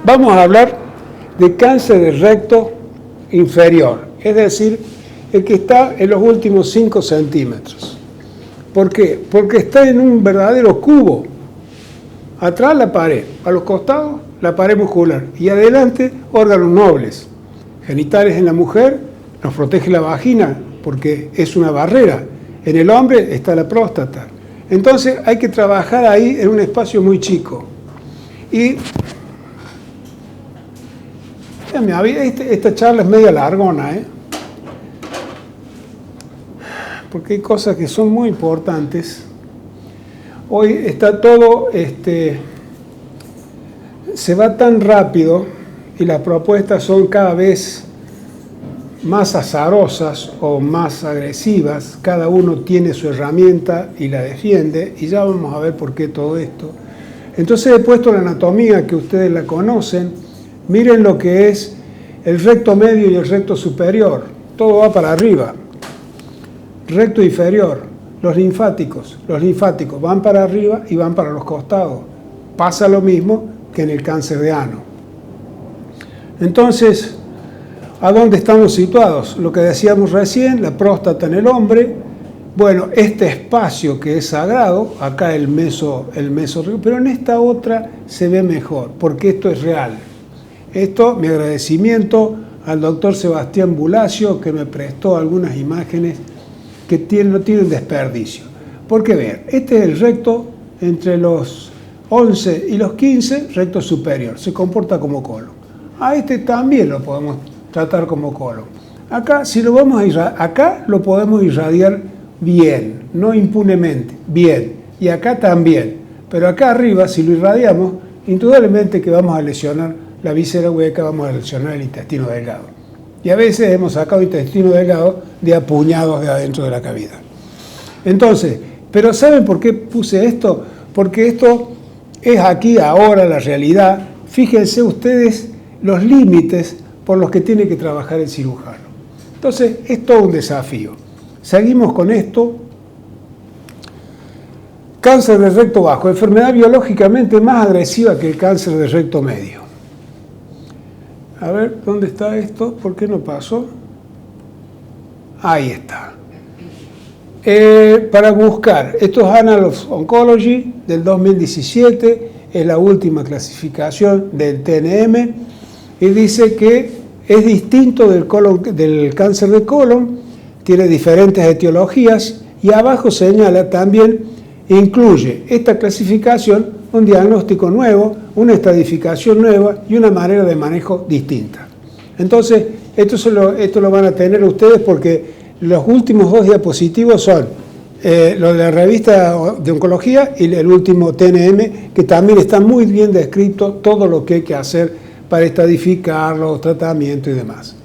Vamos a hablar de cáncer de recto inferior, es decir, el que está en los últimos 5 centímetros. ¿Por qué? Porque está en un verdadero cubo. Atrás la pared, a los costados la pared muscular y adelante órganos nobles. Genitales en la mujer nos protege la vagina porque es una barrera. En el hombre está la próstata. Entonces hay que trabajar ahí en un espacio muy chico. Y esta charla es media largona, porque hay cosas que son muy importantes. Hoy está todo, se va tan rápido y las propuestas son cada vez más azarosas o más agresivas. Cada uno tiene su herramienta y la defiende, y ya vamos a ver por qué todo esto. Entonces he puesto la anatomía que ustedes la conocen. Miren lo que es el recto medio y el recto superior. Todo va para arriba. Recto inferior. Los linfáticos van para arriba y van para los costados. Pasa lo mismo que en el cáncer de ano. Entonces, ¿a dónde estamos situados? Lo que decíamos recién, la próstata en el hombre. Bueno, este espacio que es sagrado, acá el meso, pero en esta otra se ve mejor, porque esto es real. Esto, mi agradecimiento al doctor Sebastián Bulacio, que me prestó algunas imágenes que no tienen desperdicio. Porque vean, este es el recto entre los 11 y los 15, recto superior, se comporta como colon. A este también lo podemos tratar como colon. Acá, si lo vamos a acá lo podemos irradiar bien, no impunemente, bien. Y acá también. Pero acá arriba, si lo irradiamos, indudablemente que vamos a lesionar la víscera hueca, vamos a lesionar el intestino delgado. Y a veces hemos sacado intestino delgado de a puñados de adentro de la cavidad. Entonces, ¿pero saben por qué puse esto? Porque esto es aquí, ahora, la realidad. Fíjense ustedes los límites por los que tiene que trabajar el cirujano. Entonces, es todo un desafío. Seguimos con esto. Cáncer de recto bajo, enfermedad biológicamente más agresiva que el cáncer de recto medio. A ver, ¿dónde está esto? ¿Por qué no pasó? Ahí está. Para buscar, esto es Annals of Oncology del 2017, es la última clasificación del TNM, y dice que es distinto del cáncer de colon, tiene diferentes etiologías, y abajo señala también, incluye esta clasificación un diagnóstico nuevo, una estratificación nueva y una manera de manejo distinta. Entonces, esto lo van a tener ustedes porque los últimos 2 diapositivos son lo de la revista de oncología y el último TNM, que también está muy bien descrito todo lo que hay que hacer para estratificar los tratamientos y demás.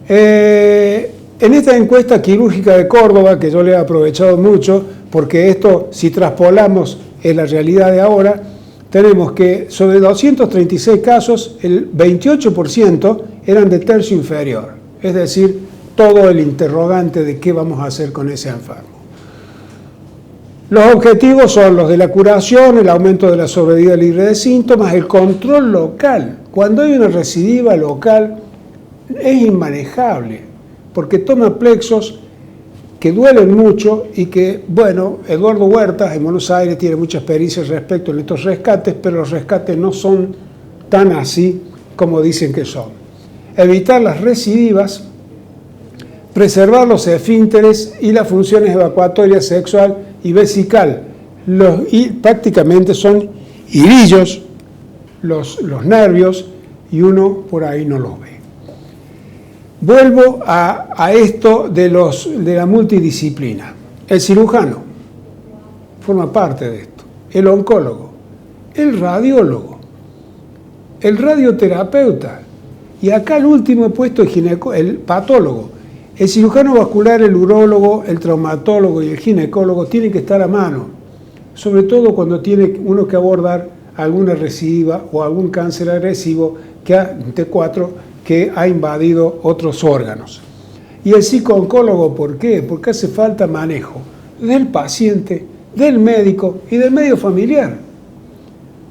En esta encuesta quirúrgica de Córdoba, que yo le he aprovechado mucho, porque esto, si traspolamos en la realidad de ahora, tenemos que sobre 236 casos, el 28% eran de tercio inferior, es decir, todo el interrogante de qué vamos a hacer con ese enfermo. Los objetivos son los de la curación, el aumento de la sobrevida libre de síntomas, el control local. Cuando hay una recidiva local, es inmanejable, porque toma plexos que duelen mucho y que, bueno, Eduardo Huertas en Buenos Aires tiene mucha experiencia respecto a estos rescates, pero los rescates no son tan así como dicen que son. Evitar las recidivas, preservar los esfínteres y las funciones evacuatorias sexual y vesical. Prácticamente son hilillos los nervios y uno por ahí no los ve. Vuelvo a esto de la multidisciplina. El cirujano forma parte de esto, el oncólogo, el radiólogo, el radioterapeuta, y acá el último he puesto el patólogo. El cirujano vascular, el urólogo, el traumatólogo y el ginecólogo tienen que estar a mano, sobre todo cuando tiene uno que abordar alguna recidiva o algún cáncer agresivo T4 que ha invadido otros órganos. Y el psicooncólogo, ¿por qué? Porque hace falta manejo del paciente, del médico y del medio familiar.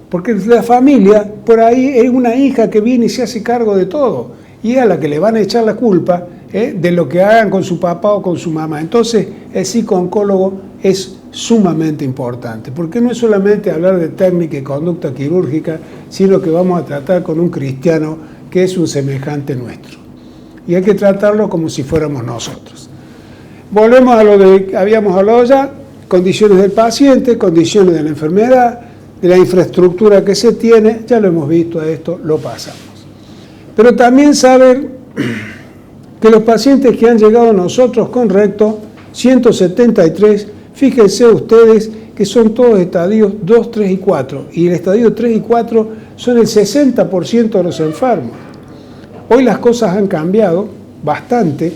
porque la familia, por ahí es una hija que viene y se hace cargo de todo, y es a la que le van a echar la culpa de lo que hagan con su papá o con su mamá. Entonces, el psico-oncólogo es sumamente importante, porque no es solamente hablar de técnica y conducta quirúrgica, sino que vamos a tratar con un cristiano que es un semejante nuestro. Y hay que tratarlo como si fuéramos nosotros. Volvemos a lo que habíamos hablado ya, condiciones del paciente, condiciones de la enfermedad, de la infraestructura que se tiene, ya lo hemos visto, a esto lo pasamos. Pero también saber que los pacientes que han llegado a nosotros con recto, 173, fíjense ustedes que son todos estadios 2, 3 y 4, y el estadio 3 y 4 son el 60% de los enfermos. Hoy las cosas han cambiado bastante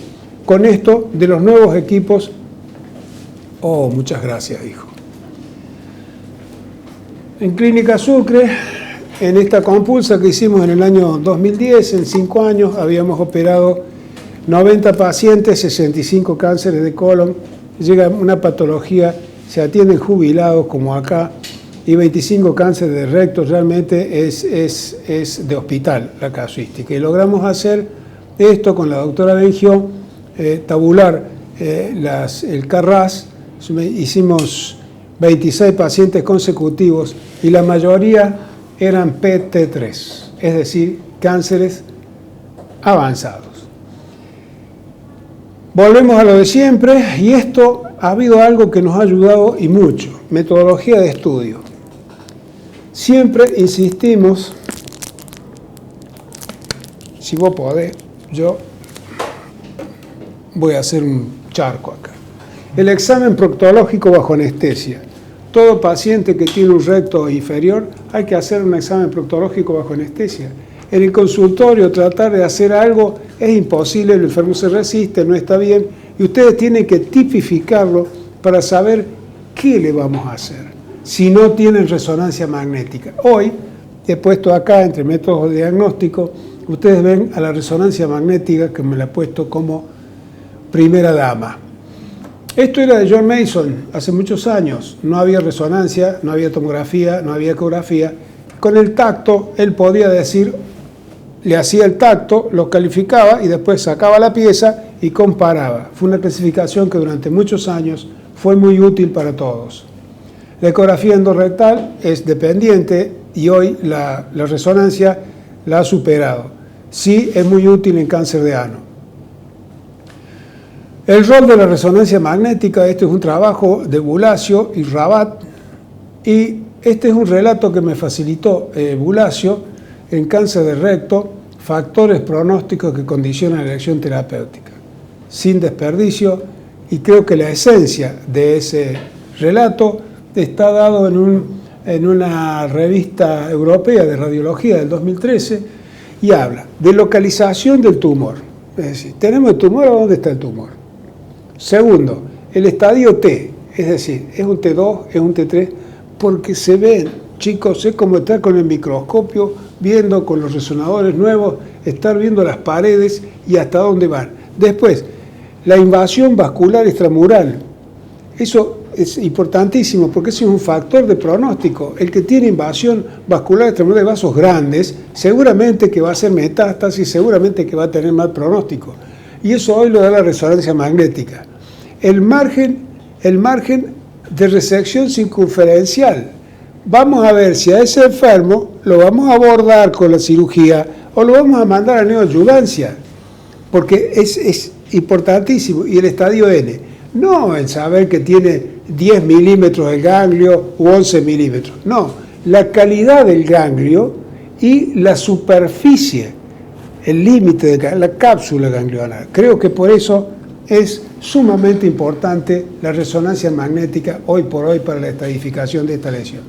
con esto de los nuevos equipos. Oh, muchas gracias, hijo. En Clínica Sucre, en esta compulsa que hicimos en el año 2010, en 5 años, habíamos operado 90 pacientes, 65 cánceres de colon, llega una patología, se atienden jubilados como acá, y 25 cánceres de recto. Realmente es de hospital la casuística. Y logramos hacer esto con la doctora Bengió, tabular el CARRAS. Hicimos 26 pacientes consecutivos y la mayoría eran PT3, es decir, cánceres avanzados. Volvemos a lo de siempre, y esto ha habido algo que nos ha ayudado y mucho, metodología de estudio. Siempre insistimos, si vos podés, yo voy a hacer un charco acá. El examen proctológico bajo anestesia. Todo paciente que tiene un recto inferior hay que hacer un examen proctológico bajo anestesia. En el consultorio tratar de hacer algo es imposible, el enfermo se resiste, no está bien, y ustedes tienen que tipificarlo para saber qué le vamos a hacer, si no tienen resonancia magnética. Hoy he puesto acá, entre métodos de diagnóstico, ustedes ven a la resonancia magnética, que me la he puesto como primera dama. Esto era de John Mason hace muchos años, no había resonancia, no había tomografía, no había ecografía. Con el tacto, él podía decir, le hacía el tacto, lo calificaba y después sacaba la pieza y comparaba. Fue una clasificación que durante muchos años fue muy útil para todos. La ecografía endorrectal es dependiente y hoy la resonancia la ha superado. Sí, es muy útil en cáncer de ano. El rol de la resonancia magnética, este es un trabajo de Bulacio y Rabat, y este es un relato que me facilitó Bulacio en cáncer de recto, factores pronósticos que condicionan la elección terapéutica. Sin desperdicio, y creo que la esencia de ese relato está dado en una revista europea de radiología del 2013, y habla de localización del tumor. Es decir, tenemos el tumor, ¿a dónde está el tumor? Segundo, el estadio T, es decir, es un T2, es un T3, porque se ven, chicos, es como estar con el microscopio, viendo con los resonadores nuevos, estar viendo las paredes y hasta dónde van. Después, la invasión vascular extramural. Eso es importantísimo porque ese es un factor de pronóstico. El que tiene invasión vascular extramural de vasos grandes, seguramente que va a hacer metástasis, seguramente que va a tener mal pronóstico. Y eso hoy lo da la resonancia magnética. El margen de resección circunferencial. Vamos a ver si a ese enfermo lo vamos a abordar con la cirugía o lo vamos a mandar a neoadyuvancia, porque es importantísimo. Y el estadio N, no en saber que tiene 10 milímetros el ganglio u 11 milímetros, no, la calidad del ganglio y la superficie, el límite de la cápsula ganglionar. Creo que por eso es sumamente importante la resonancia magnética hoy por hoy para la estadificación de esta lesión.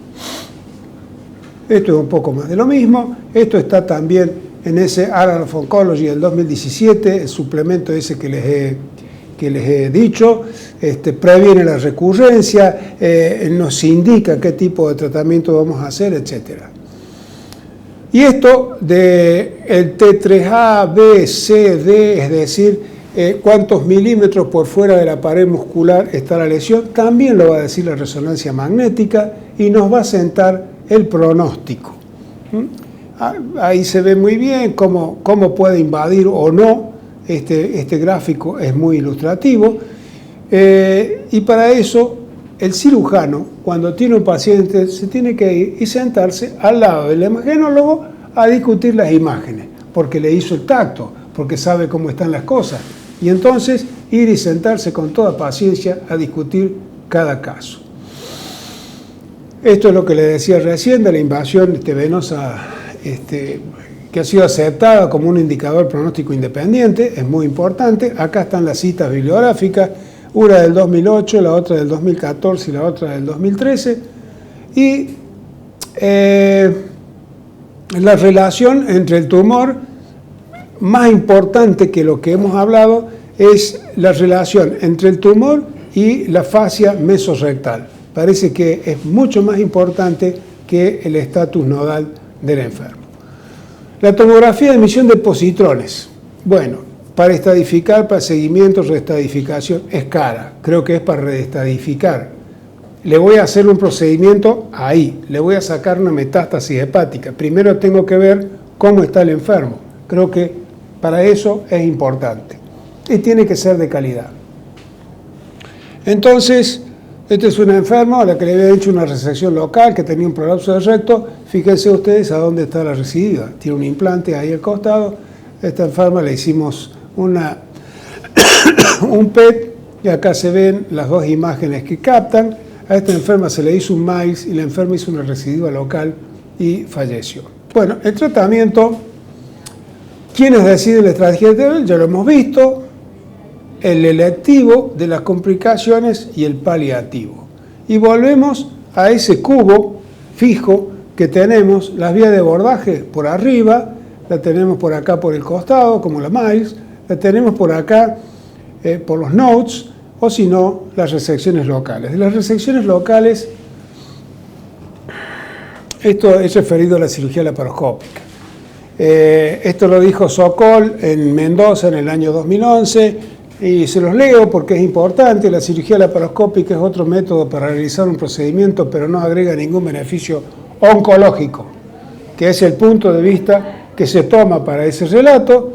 Esto es un poco más de lo mismo. Esto está también en ese Annals of Oncology del 2017, el suplemento ese que les he dicho. Previene la recurrencia, nos indica qué tipo de tratamiento vamos a hacer, etc. Y esto de el T3A, B, C, D, es decir, cuántos milímetros por fuera de la pared muscular está la lesión, también lo va a decir la resonancia magnética y nos va a sentar el pronóstico. Ahí se ve muy bien cómo puede invadir o no, este gráfico es muy ilustrativo, y para eso el cirujano, cuando tiene un paciente, se tiene que ir y sentarse al lado del imagenólogo a discutir las imágenes, porque le hizo el tacto, porque sabe cómo están las cosas, y entonces ir y sentarse con toda paciencia a discutir cada caso. Esto es lo que le decía recién de la invasión venosa, que ha sido aceptada como un indicador pronóstico independiente, es muy importante. Acá están las citas bibliográficas, una del 2008, la otra del 2014 y la otra del 2013, y la relación entre el tumor, más importante que lo que hemos hablado, es la relación entre el tumor y la fascia mesorrectal. Parece que es mucho más importante que el estatus nodal del enfermo. La tomografía de emisión de positrones. Bueno, para estadificar, para seguimiento, reestadificación, es cara. Creo que es para reestadificar. Le voy a hacer un procedimiento ahí. Le voy a sacar una metástasis hepática. Primero tengo que ver cómo está el enfermo. Creo que para eso es importante. Y tiene que ser de calidad. Entonces, este es un enfermo a la que le había hecho una resección local, que tenía un prolapso del recto. Fíjense ustedes a dónde está la recidiva. Tiene un implante ahí al costado. A esta enferma le hicimos un PET, y acá se ven las dos imágenes que captan. A esta enferma se le hizo un MILES y la enferma hizo una recidiva local y falleció. Bueno, el tratamiento, ¿quiénes deciden la estrategia? Ya lo hemos visto. El electivo de las complicaciones y el paliativo. Y volvemos a ese cubo fijo que tenemos, las vías de abordaje por arriba, la tenemos por acá por el costado, como la MILES, la tenemos por acá por los nodes, o si no, las resecciones locales. De las resecciones locales, esto es referido a la cirugía laparoscópica. Esto lo dijo Sokol en Mendoza en el año 2011, y se los leo porque es importante. La cirugía laparoscópica es otro método para realizar un procedimiento, pero no agrega ningún beneficio oncológico, que es el punto de vista que se toma para ese relato.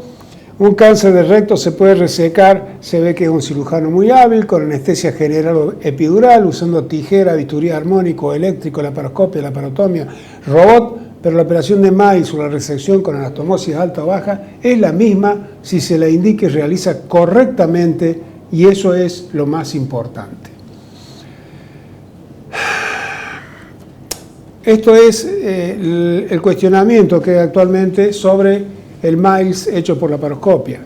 Un cáncer de recto se puede resecar, se ve que es un cirujano muy hábil, con anestesia general o epidural, usando tijera, bisturí armónico, eléctrico, laparoscopia, laparotomía, robot, pero la operación de MILES o la resección con anastomosis alta o baja es la misma si se la indica y realiza correctamente, y eso es lo más importante. Esto es el cuestionamiento que hay actualmente sobre el MILES hecho por laparoscopia.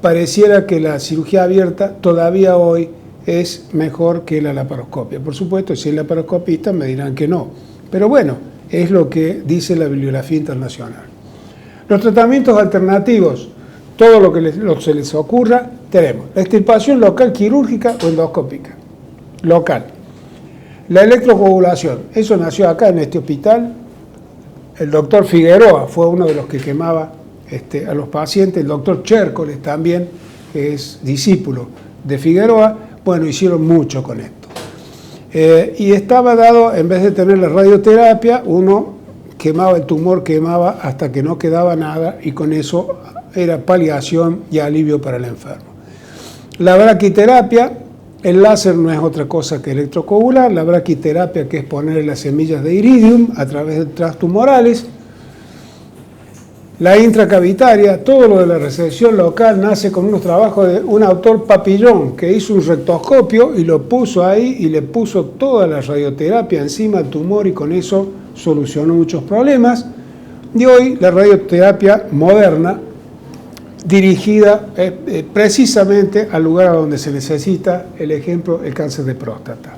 Pareciera que la cirugía abierta todavía hoy es mejor que la laparoscopia. Por supuesto, si es laparoscopista me dirán que no. Pero bueno, es lo que dice la bibliografía internacional. Los tratamientos alternativos, todo lo que se les ocurra, tenemos la extirpación local quirúrgica o endoscópica. Local. La electrocoagulación, eso nació acá en este hospital. El doctor Figueroa fue uno de los que quemaba a los pacientes. El doctor Chércoles también, que es discípulo de Figueroa. Bueno, hicieron mucho con esto. Y estaba dado, en vez de tener la radioterapia, uno quemaba el tumor, quemaba hasta que no quedaba nada, y con eso era paliación y alivio para el enfermo. La braquiterapia, el láser no es otra cosa que electrocoagular. La braquiterapia, que es poner las semillas de iridium a través de transtumorales. La intracavitaria, todo lo de la resección local nace con unos trabajos de un autor Papillon, que hizo un rectoscopio y lo puso ahí y le puso toda la radioterapia encima al tumor, y con eso solucionó muchos problemas. Y hoy la radioterapia moderna, dirigida precisamente al lugar a donde se necesita, el ejemplo, el cáncer de próstata.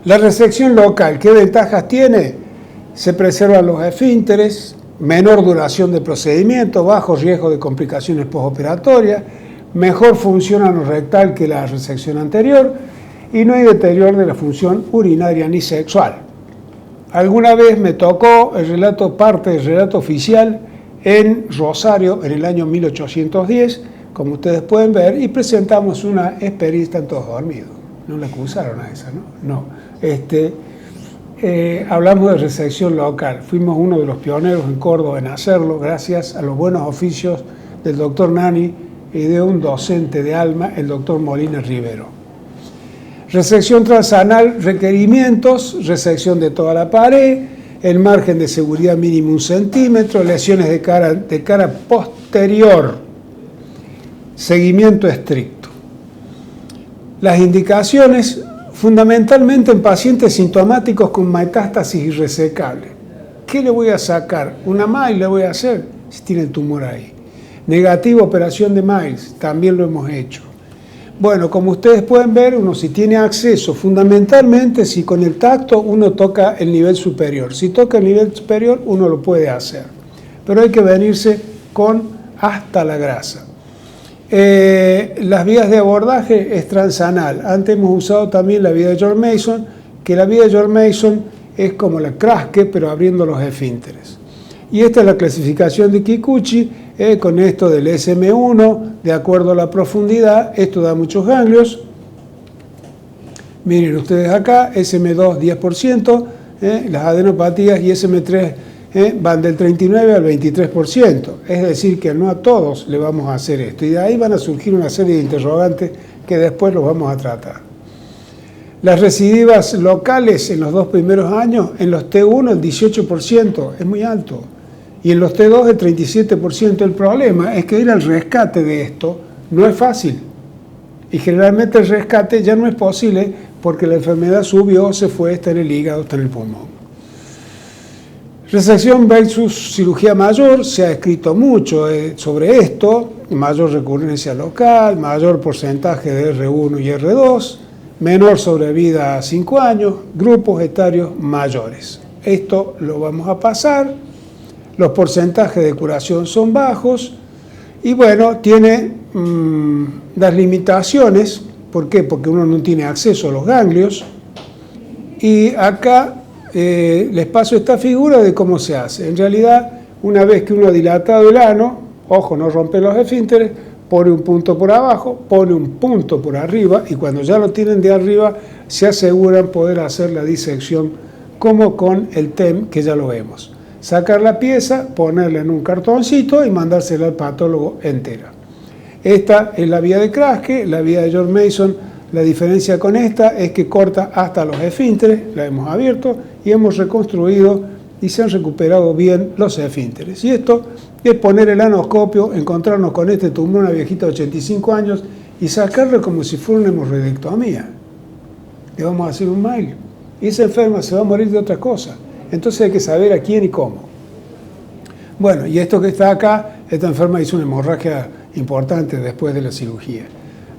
La resección local, ¿qué ventajas tiene? Se preservan los esfínteres, menor duración de procedimiento, bajo riesgo de complicaciones postoperatorias, mejor función anorrectal que la resección anterior, y no hay deterioro de la función urinaria ni sexual. Alguna vez me tocó parte del relato oficial en Rosario en el año 1810, como ustedes pueden ver, y presentamos una experiencia. Están todos dormidos, no la acusaron a esa, ¿no? No. hablamos de resección local. Fuimos uno de los pioneros en Córdoba en hacerlo, gracias a los buenos oficios del doctor Nani y de un docente de alma, el doctor Molina Rivero. Resección transanal, requerimientos: resección de toda la pared, el margen de seguridad mínimo 1 centímetro, lesiones de cara posterior, seguimiento estricto. Las indicaciones, fundamentalmente en pacientes sintomáticos con metástasis irresecable. ¿Qué le voy a sacar? Una MAIL le voy a hacer si tiene el tumor ahí. Negativo, operación de MAILS, también lo hemos hecho. Bueno, como ustedes pueden ver, uno si tiene acceso, fundamentalmente si con el tacto uno toca el nivel superior. Si toca el nivel superior, uno lo puede hacer. Pero hay que venirse con hasta la grasa. Las vías de abordaje es transanal. Antes hemos usado también la vía de George Mason, que la vía de George Mason es como la Kraske, pero abriendo los esfínteres. Y esta es la clasificación de Kikuchi, con esto del SM1, de acuerdo a la profundidad. Esto da muchos ganglios. Miren ustedes acá, SM2 10%, las adenopatías, y SM3 van del 39 al 23%. Es decir, que no a todos le vamos a hacer esto. Y de ahí van a surgir una serie de interrogantes que después los vamos a tratar. Las recidivas locales en los 2 primeros años, en los T1 el 18%, es muy alto. Y en los T2 el 37%. El problema es que ir al rescate de esto no es fácil. Y generalmente el rescate ya no es posible porque la enfermedad subió, se fue, está en el hígado, está en el pulmón. Resección versus cirugía mayor, se ha escrito mucho sobre esto: mayor recurrencia local, mayor porcentaje de R1 y R2, menor sobrevida a 5 años, grupos etarios mayores. Esto lo vamos a pasar, los porcentajes de curación son bajos y bueno, tiene las limitaciones. ¿Por qué? Porque uno no tiene acceso a los ganglios. Y acá les paso esta figura de cómo se hace. En realidad, una vez que uno ha dilatado el ano, ojo, no rompe los esfínteres, pone un punto por abajo, pone un punto por arriba, y cuando ya lo tienen de arriba, se aseguran poder hacer la disección como con el TEM, que ya lo vemos. Sacar la pieza, ponerla en un cartoncito y mandársela al patólogo entera. Esta es la vía de Kraske, la vía de George Mason. La diferencia con esta es que corta hasta los esfínteres, la hemos abierto y hemos reconstruido y se han recuperado bien los esfínteres. Y esto es poner el anoscopio, encontrarnos con este tumor, una viejita de 85 años, y sacarle como si fuera una hemorroidectomía. Le vamos a hacer un MAIL. Y esa enferma se va a morir de otra cosa. Entonces hay que saber a quién y cómo. Bueno, y esto que está acá, esta enferma hizo una hemorragia importante después de la cirugía.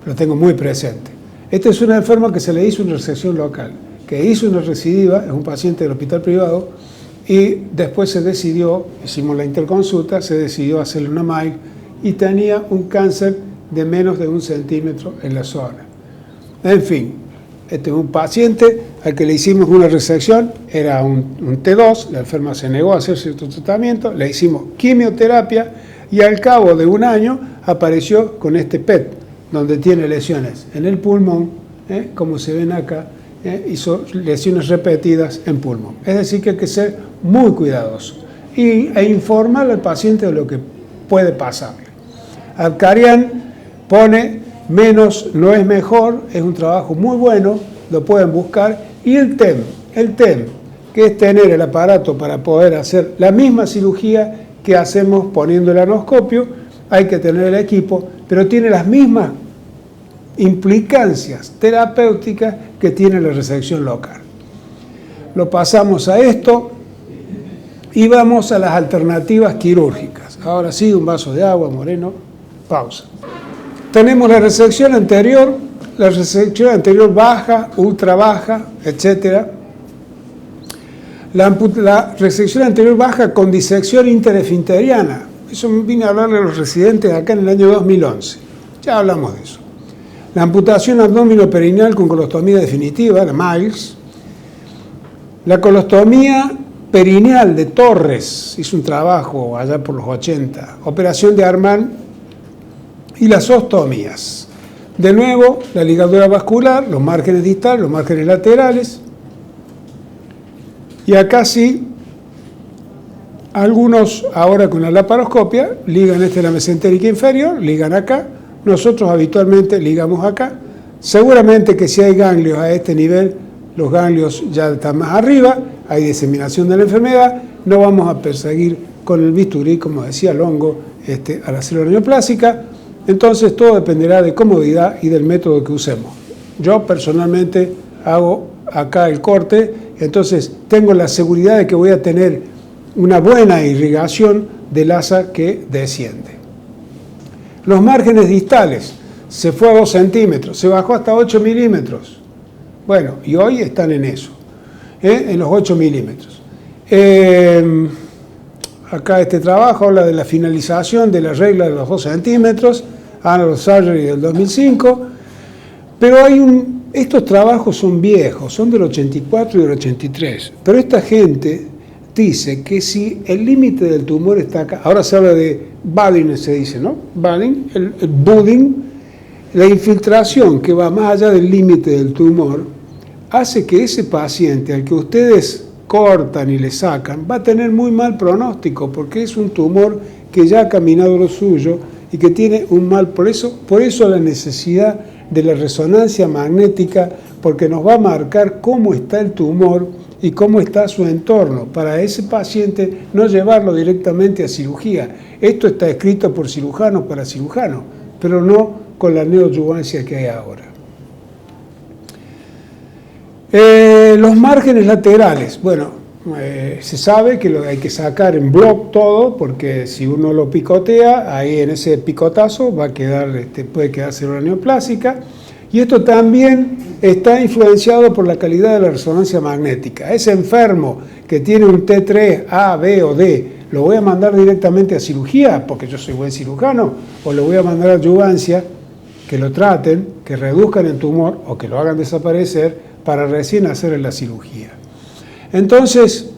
Lo tengo muy presente. Esta es una enferma que se le hizo una resección local, que hizo una recidiva, es un paciente del hospital privado, y después se decidió, hicimos la interconsulta, se decidió hacerle una MAIL y tenía un cáncer de menos de 1 centímetro en la zona. En fin, este es un paciente al que le hicimos una resección, era un T2, la enferma se negó a hacer cierto tratamiento, le hicimos quimioterapia y al cabo de 1 año apareció con este PET, donde tiene lesiones en el pulmón, como se ven acá, hizo lesiones repetidas en pulmón. Es decir, que hay que ser muy cuidadoso e informar al paciente de lo que puede pasarle. Abkarian pone menos no es mejor, es un trabajo muy bueno, lo pueden buscar. Y el TEM, que es tener el aparato para poder hacer la misma cirugía que hacemos poniendo el anoscopio. Hay que tener el equipo, pero tiene las mismas implicancias terapéuticas que tiene la resección local. Lo pasamos a esto y vamos a las alternativas quirúrgicas. Ahora sí, un vaso de agua, Moreno. Pausa. Tenemos la resección anterior baja, ultra baja, etc. La resección anterior baja con disección interesfinteriana. Eso vine a hablarle a los residentes acá en el año 2011. Ya hablamos de eso. La amputación abdominoperineal con colostomía definitiva, la MILES. La colostomía perineal de Torres, hizo un trabajo allá por los 80. Operación de Armand. Y las ostomías. De nuevo, la ligadura vascular, los márgenes distales, los márgenes laterales. Y acá sí, algunos ahora con la laparoscopia ligan la mesentérica inferior, ligan acá, nosotros habitualmente ligamos acá. Seguramente que si hay ganglios a este nivel, los ganglios ya están más arriba, hay diseminación de la enfermedad, no vamos a perseguir con el bisturí, como decía Longo, a la célula neoplásica. Entonces todo dependerá de comodidad y del método que usemos. Yo personalmente hago acá el corte, entonces tengo la seguridad de que voy a tener una buena irrigación del asa que desciende. Los márgenes distales, se fue a 2 centímetros, se bajó hasta 8 milímetros. Bueno, y hoy están en eso, en los 8 milímetros. Acá este trabajo habla de la finalización de la regla de los 2 centímetros, Arnold Surgery del 2005, pero estos trabajos son viejos, son del 84 y del 83, pero esta gente dice que si el límite del tumor está acá, ahora se habla de budding, se dice, ¿no? Budding, el budding, la infiltración que va más allá del límite del tumor, hace que ese paciente al que ustedes cortan y le sacan, va a tener muy mal pronóstico, porque es un tumor que ya ha caminado lo suyo y que tiene un mal, por eso la necesidad de la resonancia magnética, porque nos va a marcar cómo está el tumor y cómo está su entorno, para ese paciente no llevarlo directamente a cirugía. Esto está escrito por cirujanos para cirujanos, pero no con la neoadyuvancia que hay ahora. Los márgenes laterales, bueno, se sabe que hay que sacar en bloc todo, porque si uno lo picotea, ahí en ese picotazo va a quedar, puede quedar célula neoplásica, y esto también está influenciado por la calidad de la resonancia magnética. Ese enfermo que tiene un T3, A, B o D, ¿lo voy a mandar directamente a cirugía porque yo soy buen cirujano? ¿O lo voy a mandar a adyuvancia, que lo traten, que reduzcan el tumor o que lo hagan desaparecer para recién hacer la cirugía? Entonces,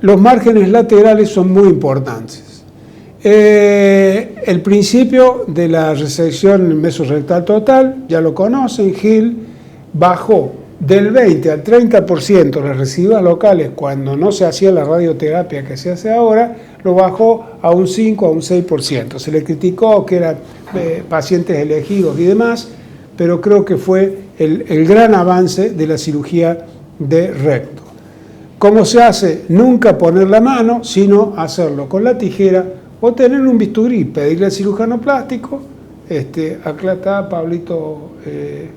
los márgenes laterales son muy importantes. El principio de la resección mesorrectal total, ya lo conocen, Hill bajó del 20 al 30% las residuas locales cuando no se hacía la radioterapia que se hace ahora, lo bajó a un 5 a un 6%. Se le criticó que eran pacientes elegidos y demás, pero creo que fue el gran avance de la cirugía de recto. ¿Cómo se hace? Nunca poner la mano, sino hacerlo con la tijera o tener un bisturí, pedirle al cirujano plástico. Acá está Pablito,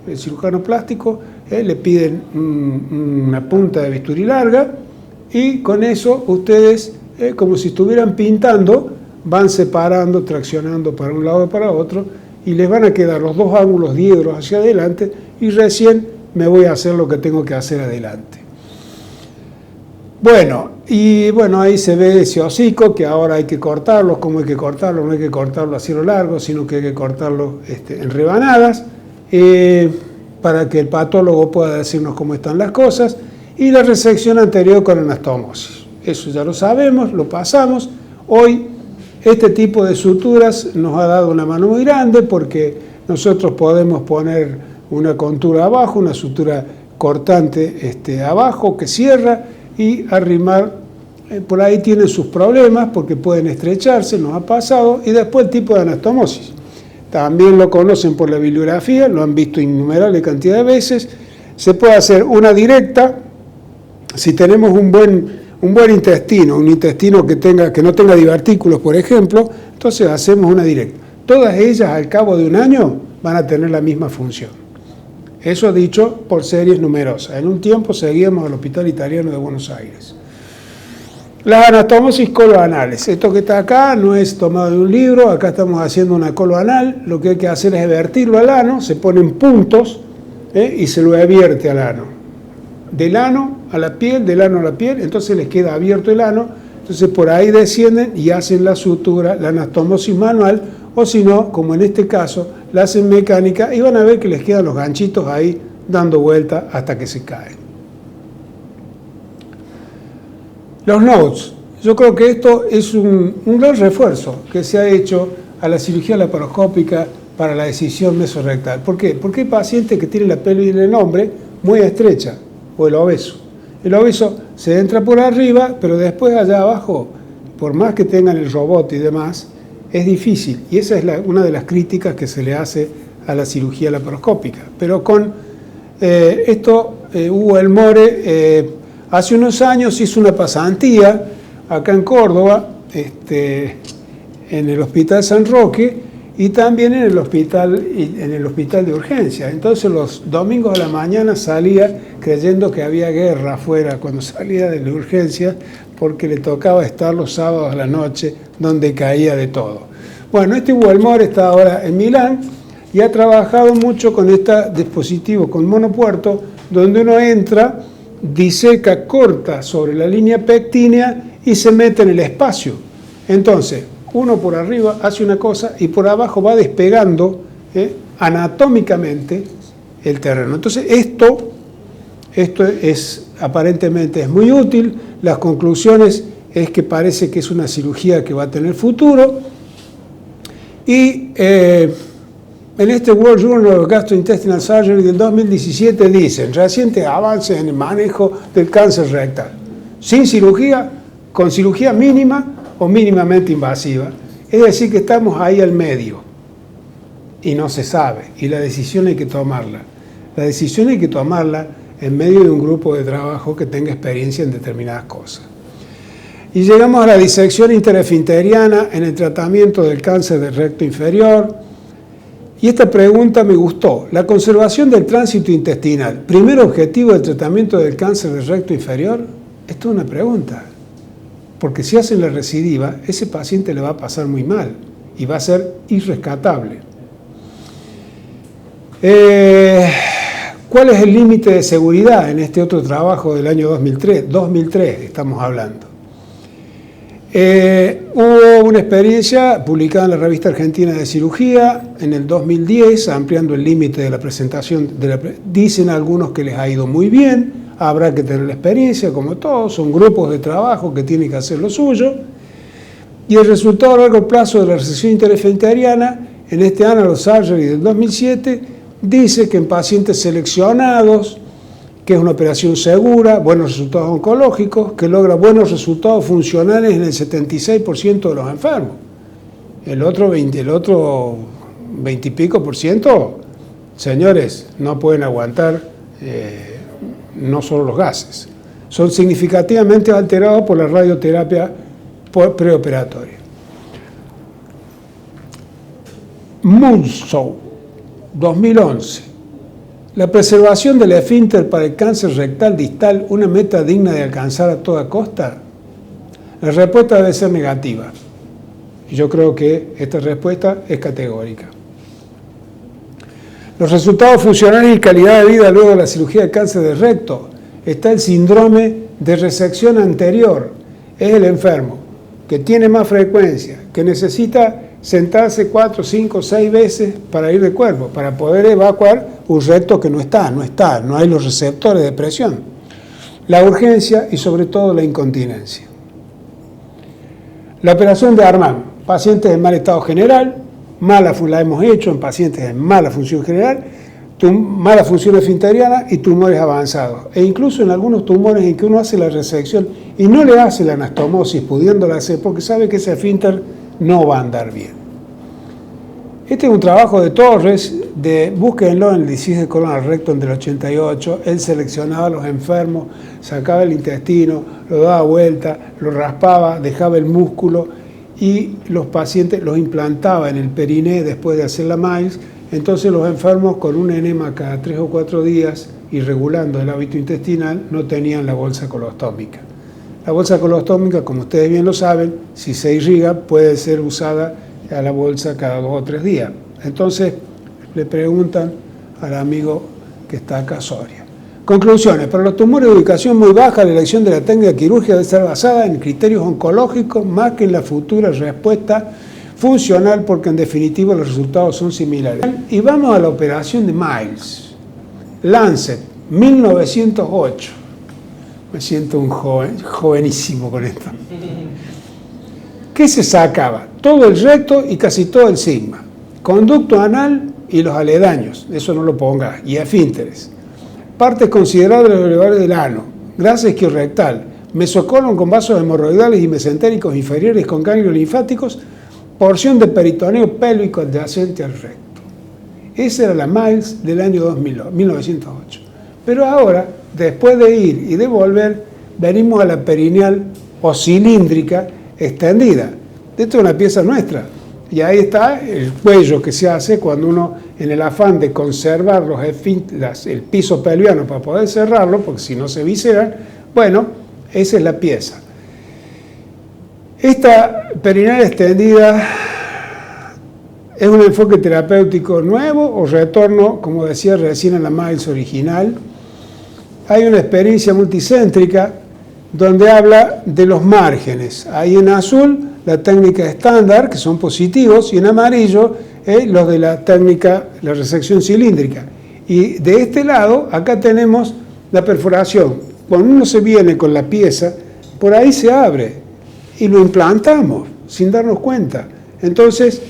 el cirujano plástico, le piden una punta de bisturí larga y con eso ustedes, como si estuvieran pintando, van separando, traccionando para un lado y para otro y les van a quedar los dos ángulos diedros hacia adelante y recién me voy a hacer lo que tengo que hacer adelante. Bueno, ahí se ve ese hocico que ahora hay que cortarlo. ¿Cómo hay que cortarlo? No hay que cortarlo a cielo largo, sino que hay que cortarlo en rebanadas para que el patólogo pueda decirnos cómo están las cosas. Y la resección anterior con anastomosis. Eso ya lo sabemos, lo pasamos. Hoy este tipo de suturas nos ha dado una mano muy grande porque nosotros podemos poner una contura abajo, una sutura cortante abajo que cierra, y arrimar, por ahí tienen sus problemas porque pueden estrecharse, nos ha pasado, y después el tipo de anastomosis. También lo conocen por la bibliografía, lo han visto innumerable cantidad de veces. Se puede hacer una directa, si tenemos un buen intestino, un intestino que no tenga divertículos, por ejemplo, entonces hacemos una directa. Todas ellas al cabo de un año van a tener la misma función. Eso dicho por series numerosas. En un tiempo seguíamos al Hospital Italiano de Buenos Aires. Las anastomosis coloanales. Esto que está acá no es tomado de un libro, acá estamos haciendo una coloanal. Lo que hay que hacer es vertirlo al ano, se ponen puntos y se lo vierte al ano. Del ano a la piel, del ano a la piel, entonces les queda abierto el ano. Entonces por ahí descienden y hacen la sutura, la anastomosis manual, o si no, como en este caso, la hacen mecánica y van a ver que les quedan los ganchitos ahí dando vuelta hasta que se caen. Los nodes. Yo creo que esto es un gran refuerzo que se ha hecho a la cirugía laparoscópica para la decisión mesorrectal. ¿Por qué? Porque hay pacientes que tienen la pelvis del hombre muy estrecha o el obeso El oviso se entra por arriba, pero después allá abajo, por más que tengan el robot y demás, es difícil. Y esa es una de las críticas que se le hace a la cirugía laparoscópica. Pero con Hugo Elmore hace unos años hizo una pasantía acá en Córdoba, en el Hospital San Roque, y también en el hospital de urgencia. Entonces los domingos a la mañana salía creyendo que había guerra afuera cuando salía de la urgencia, porque le tocaba estar los sábados a la noche donde caía de todo. Bueno, Hugo Elmore está ahora en Milán y ha trabajado mucho con este dispositivo, con monopuerto, donde uno entra, diseca, corta sobre la línea pectínea y se mete en el espacio. Entonces, uno por arriba hace una cosa y por abajo va despegando anatómicamente el terreno. Entonces esto aparentemente es muy útil. Las conclusiones es que parece que es una cirugía que va a tener futuro. Y en este World Journal of Gastrointestinal Surgery del 2017 dicen: recientes avances en el manejo del cáncer rectal, sin cirugía, con cirugía mínima o mínimamente invasiva. Es decir, que estamos ahí al medio y no se sabe, y la decisión hay que tomarla. La decisión hay que tomarla en medio de un grupo de trabajo que tenga experiencia en determinadas cosas. Y llegamos a la disección interesfinteriana en el tratamiento del cáncer del recto inferior. Y esta pregunta me gustó. La conservación del tránsito intestinal, ¿primer objetivo del tratamiento del cáncer del recto inferior? Esto es una pregunta. Porque si hacen la recidiva, ese paciente le va a pasar muy mal y va a ser irrescatable. ¿Cuál es el límite de seguridad en este otro trabajo del año 2003? 2003 estamos hablando. Hubo una experiencia publicada en la Revista Argentina de Cirugía en el 2010, ampliando el límite de la presentación. Dicen algunos que les ha ido muy bien. Habrá que tener la experiencia, como todos, son grupos de trabajo que tienen que hacer lo suyo. Y el resultado a largo plazo de la resección interesfinteriana, en este Annals of Surgery del 2007, dice que en pacientes seleccionados, que es una operación segura, buenos resultados oncológicos, que logra buenos resultados funcionales en el 76% de los enfermos. El otro 20 y pico por ciento, señores, no pueden aguantar no solo los gases, son significativamente alterados por la radioterapia preoperatoria. Munsow, 2011. La preservación del esfínter para el cáncer rectal distal, una meta digna de alcanzar a toda costa. La respuesta debe ser negativa. Yo creo que esta respuesta es categórica. Los resultados funcionales y calidad de vida luego de la cirugía de cáncer de recto. Está el síndrome de resección anterior. Es el enfermo que tiene más frecuencia, que necesita sentarse 4, 5, 6 veces para ir de cuerpo, para poder evacuar un recto que no hay los receptores de presión. La urgencia y sobre todo la incontinencia. La operación de Armand, pacientes en mal estado general, la hemos hecho en pacientes en mala función general, mala función esfinteriana y tumores avanzados. E incluso en algunos tumores en que uno hace la resección y no le hace la anastomosis pudiéndola hacer porque sabe que ese esfínter no va a andar bien. Este es un trabajo de Torres, búsquenlo en el disease de colon rectum del 88. Él seleccionaba a los enfermos, sacaba el intestino, lo daba vuelta, lo raspaba, dejaba el músculo y los pacientes los implantaba en el periné después de hacer la Miles. Entonces los enfermos con un enema cada 3 o 4 días y regulando el hábito intestinal no tenían la bolsa colostómica. La bolsa colostómica, como ustedes bien lo saben, si se irriga puede ser usada a la bolsa cada 2 o 3 días. Entonces le preguntan al amigo que está acá, Soria. Conclusiones. Para los tumores de ubicación muy baja, la elección de la técnica quirúrgica debe estar basada en criterios oncológicos más que en la futura respuesta funcional, porque en definitiva los resultados son similares. Y vamos a la operación de Miles. Lancet, 1908. Me siento un jovenísimo con esto. ¿Qué se sacaba? Todo el recto y casi todo el sigma. Conducto anal y los aledaños, eso no lo pongas, y esfínteres. Partes considerables de los lugares del ano, grasa isquiorrectal, mesocolon con vasos hemorroidales y mesentéricos inferiores con ganglios linfáticos, porción de peritoneo pélvico adyacente al recto. Esa era la Miles del año 1908. Pero ahora, después de ir y de volver, venimos a la perineal o cilíndrica extendida. Esto es una pieza nuestra. Y ahí está el cuello que se hace cuando uno, en el afán de conservar el piso pelviano para poder cerrarlo, porque si no se visceran, bueno, esa es la pieza. Esta perineal extendida es un enfoque terapéutico nuevo o retorno, como decía recién en la Miles original. Hay una experiencia multicéntrica donde habla de los márgenes. Ahí en azul la técnica estándar, que son positivos, y en amarillo los de la técnica, la resección cilíndrica. Y de este lado, acá tenemos la perforación. Cuando uno se viene con la pieza, por ahí se abre y lo implantamos sin darnos cuenta. Entonces,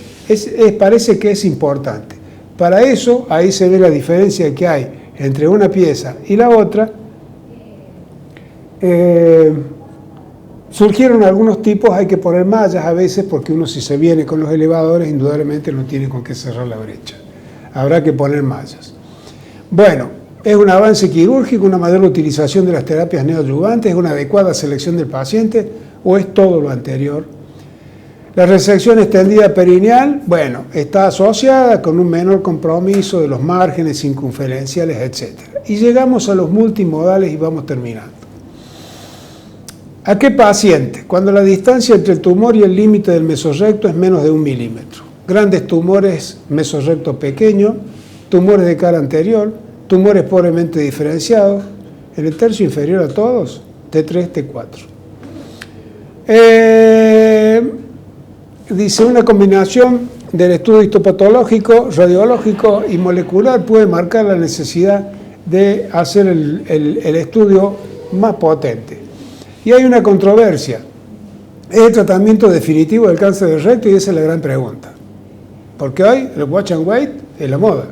parece que es importante. Para eso, ahí se ve la diferencia que hay entre una pieza y la otra. Surgieron algunos tipos, hay que poner mallas a veces, porque uno si se viene con los elevadores, indudablemente no tiene con qué cerrar la brecha. Habrá que poner mallas. Bueno, es un avance quirúrgico, una mayor utilización de las terapias neoadyuvantes, es una adecuada selección del paciente, o es todo lo anterior. La resección extendida perineal, bueno, está asociada con un menor compromiso de los márgenes circunferenciales, etc. Y llegamos a los multimodales y vamos terminando. ¿A qué paciente? Cuando la distancia entre el tumor y el límite del mesorrecto es menos de 1 milímetro. Grandes tumores mesorrecto pequeño, tumores de cara anterior, tumores pobremente diferenciados, en el tercio inferior a todos, T3, T4. Dice, una combinación del estudio histopatológico, radiológico y molecular puede marcar la necesidad de hacer el estudio más potente. Y hay una controversia. ¿Es el tratamiento definitivo del cáncer del recto? Y esa es la gran pregunta. Porque hoy el watch and wait es la moda.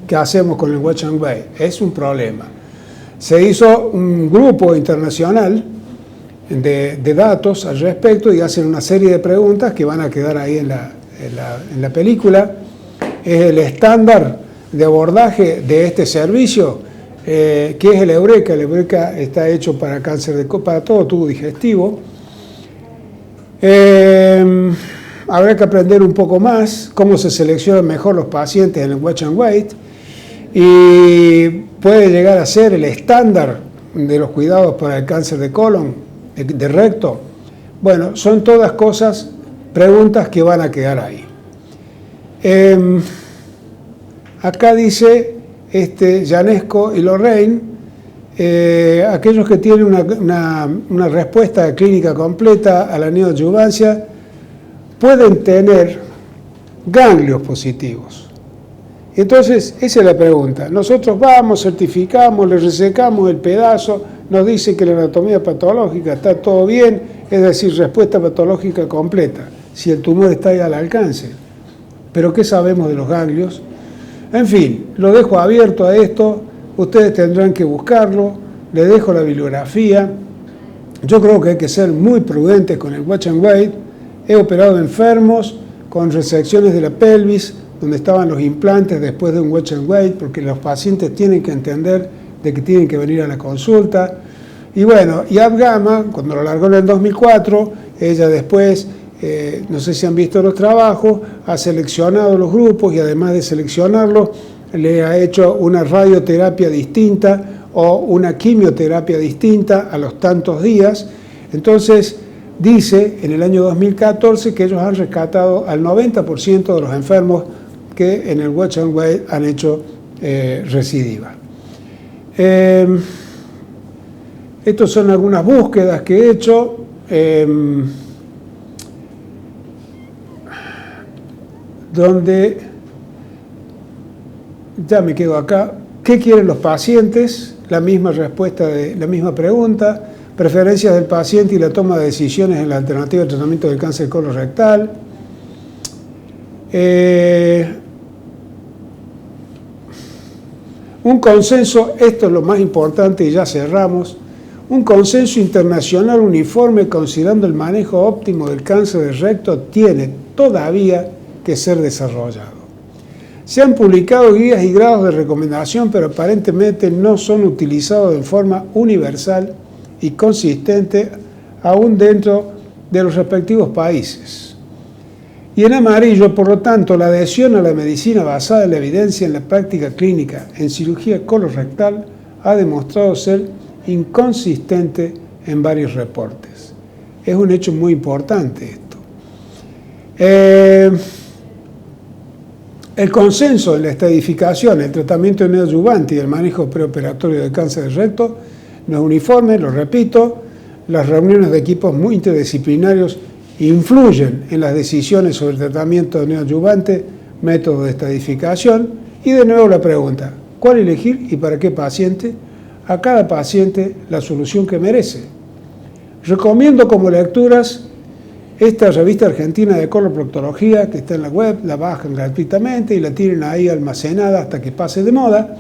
¿Qué hacemos con el watch and wait? Es un problema. Se hizo un grupo internacional de datos al respecto y hacen una serie de preguntas que van a quedar ahí en la película. Es el estándar de abordaje de este servicio, que es el Eureka. El Eureka está hecho para cáncer para todo tubo digestivo. Habrá que aprender un poco más cómo se seleccionan mejor los pacientes en el watch and wait, y puede llegar a ser el estándar de los cuidados para el cáncer de colon, de recto. Bueno, son todas cosas, preguntas que van a quedar ahí. Acá dice Llanesco y Lorraine, aquellos que tienen una respuesta clínica completa a la neoadyuvancia pueden tener ganglios positivos. Entonces, esa es la pregunta. Nosotros vamos, certificamos, le resecamos el pedazo, nos dice que la anatomía patológica está todo bien, es decir, respuesta patológica completa, si el tumor está ahí al alcance. Pero ¿qué sabemos de los ganglios? En fin, lo dejo abierto a esto, ustedes tendrán que buscarlo, les dejo la bibliografía. Yo creo que hay que ser muy prudentes con el watch and wait. He operado enfermos con resecciones de la pelvis, donde estaban los implantes después de un watch and wait, porque los pacientes tienen que entender de que tienen que venir a la consulta. Y bueno, Yab Gama, cuando lo largó en el 2004, ella después, no sé si han visto los trabajos, ha seleccionado los grupos y además de seleccionarlos, le ha hecho una radioterapia distinta o una quimioterapia distinta a los tantos días. Entonces, dice en el año 2014 que ellos han rescatado al 90% de los enfermos que en el watch and wait han hecho recidiva. Estas son algunas búsquedas que he hecho. Donde ya me quedo acá. ¿Qué quieren los pacientes? La misma respuesta de la misma pregunta. Preferencias del paciente y la toma de decisiones en la alternativa de tratamiento del cáncer colorectal. Un consenso, esto es lo más importante y ya cerramos, Un consenso internacional uniforme considerando el manejo óptimo del cáncer de recto tiene todavía que ser desarrollado. Se han publicado guías y grados de recomendación, pero aparentemente no son utilizados de forma universal y consistente aún dentro de los respectivos países. Y en amarillo, por lo tanto, la adhesión a la medicina basada en la evidencia en la práctica clínica en cirugía colorectal ha demostrado ser inconsistente en varios reportes. Es un hecho muy importante esto. El consenso en la estadificación, el tratamiento neoadyuvante y el manejo preoperatorio de cáncer de recto no es uniforme, lo repito. Las reuniones de equipos muy interdisciplinarios influyen en las decisiones sobre el tratamiento neoadyuvante, método de estadificación y de nuevo la pregunta, ¿cuál elegir y para qué paciente? A cada paciente la solución que merece. Recomiendo como lecturas esta revista argentina de coloproctología que está en la web, la bajan gratuitamente y la tienen ahí almacenada hasta que pase de moda.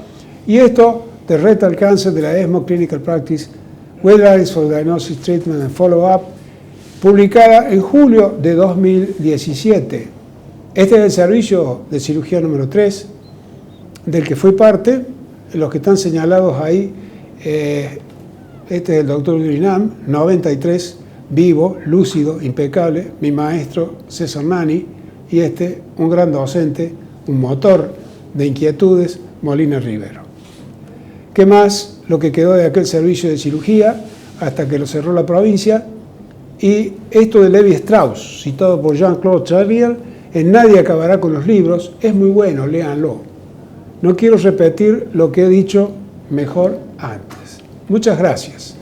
Y esto, The Rectal Cancer de la ESMO Clinical Practice, Guidelines for Diagnosis, Treatment and Follow-up, publicada en julio de 2017. Este es el servicio de cirugía número 3, del que fui parte. Los que están señalados ahí, este es el doctor Durinam, 93, vivo, lúcido, impecable, mi maestro César Nani, y un gran docente, un motor de inquietudes, Molina Rivero. ¿Qué más? Lo que quedó de aquel servicio de cirugía hasta que lo cerró la provincia, y esto de Levi Strauss, citado por Jean-Claude Charrier, en Nadie acabará con los libros, es muy bueno, léanlo. No quiero repetir lo que he dicho mejor antes. Muchas gracias.